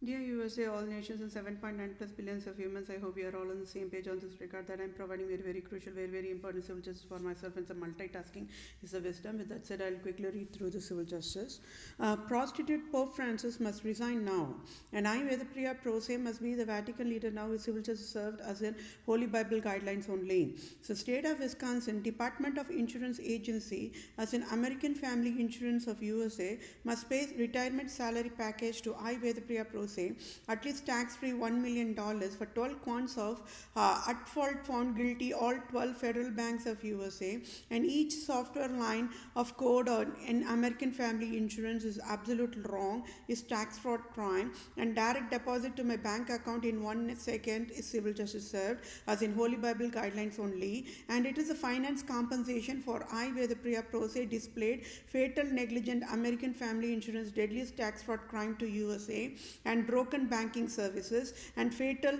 Dear USA, all nations and 7.9 plus billions of humans, I hope we are all on the same page on this regard that I'm providing very crucial, very important civil justice for myself, and some multitasking is a wisdom. With that said, I'll quickly read through the civil justice. Prostitute Pope Francis must resign now, and I, Vedapriya Pro Se, must be the Vatican leader now with civil justice served as in Holy Bible guidelines only. So, State of Wisconsin, Department of Insurance Agency, as in American Family Insurance of USA, must pay retirement salary package to I, Vedapriya Pro Se, at least tax-free $1 million for 12 counts of at fault found guilty all 12 federal banks of USA, and each software line of code in American Family Insurance is absolutely wrong, is tax fraud crime, and direct deposit to my bank account in 1 second is civil justice served as in Holy Bible guidelines only, and it is a finance compensation for I, Vedapriya Pro Se, displayed fatal negligent American Family Insurance deadliest tax fraud crime to USA, and broken banking services, and fatal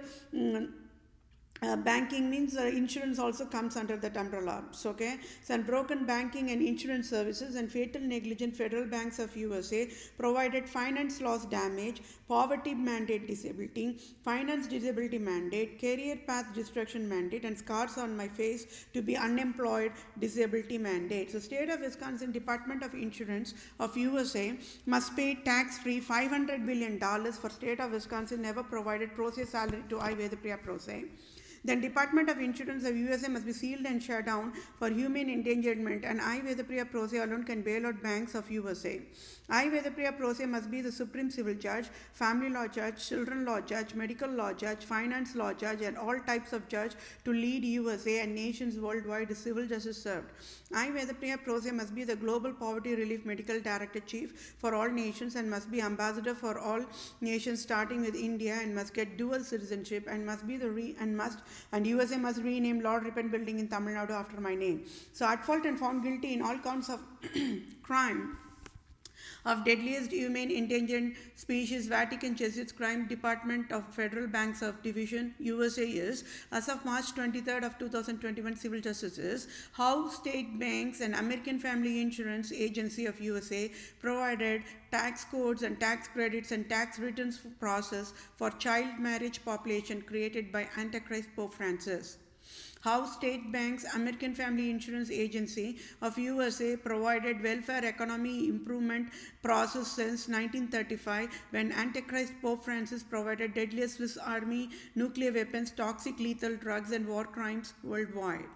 banking means insurance also comes under that umbrella. So, okay, so and broken banking and insurance services and fatal negligent federal banks of USA provided finance loss damage, poverty mandate disability, finance disability mandate, career path destruction mandate, and scars on my face to be unemployed disability mandate. So, State of Wisconsin Department of Insurance of USA must pay tax-free $500 billion for State of Wisconsin never provided pro se salary to I, Vedapriya Pro Se. Then Department of Insurance of USA must be sealed and shut down for humane endangerment, and I, Vedapriya Pro Se, alone can bail out banks of USA. I, Vedapriya Pro Se, must be the supreme civil judge, family law judge, children law judge, medical law judge, finance law judge, and all types of judge to lead USA and nations worldwide is civil justice served. I, Vedapriya Pro Se, must be the global poverty relief medical director chief for all nations and must be ambassador for all nations starting with India, and must get dual citizenship, and must be and USA must rename Lord Ripon Building in Tamil Nadu after my name. So, at fault and found guilty in all counts of crime of deadliest humane endangered species, Vatican Jesuits Crime Department of Federal Banks of Division USA is, as of March 23rd of 2021, civil justice is how state banks and American Family Insurance Agency of USA provided tax codes and tax credits and tax returns process for child marriage population created by Antichrist Pope Francis. How state banks, American Family Insurance Agency of USA provided welfare economy improvement process since 1935 when Antichrist Pope Francis provided deadliest Swiss Army nuclear weapons, toxic lethal drugs, and war crimes worldwide.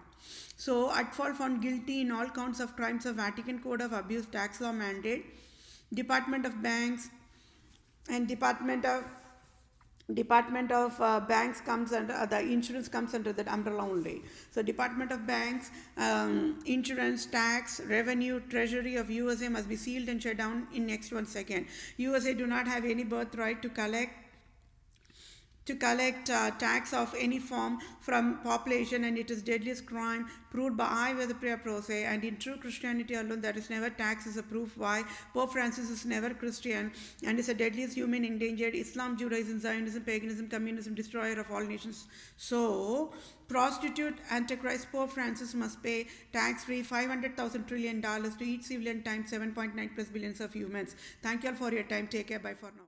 So, at fault found guilty in all counts of crimes of Vatican Code of Abuse tax law mandate, Department of Banks and Department of Banks comes under the insurance comes under that umbrella only. So, Department of Banks, insurance, tax, revenue, treasury of USA must be sealed and shut down in next 1 second. USA do not have any birthright to collect tax of any form from population, and it is deadliest crime proved by I, Vedapriya Pro Se, and in true Christianity alone that is never tax is a proof why Pope Francis is never Christian and is a deadliest human endangered Islam, Judaism, Zionism, paganism, communism, destroyer of all nations. So, prostitute Antichrist Pope Francis must pay tax-free $500,000 trillion to each civilian times 7.9 plus billions of humans. Thank you all for your time. Take care. Bye for now.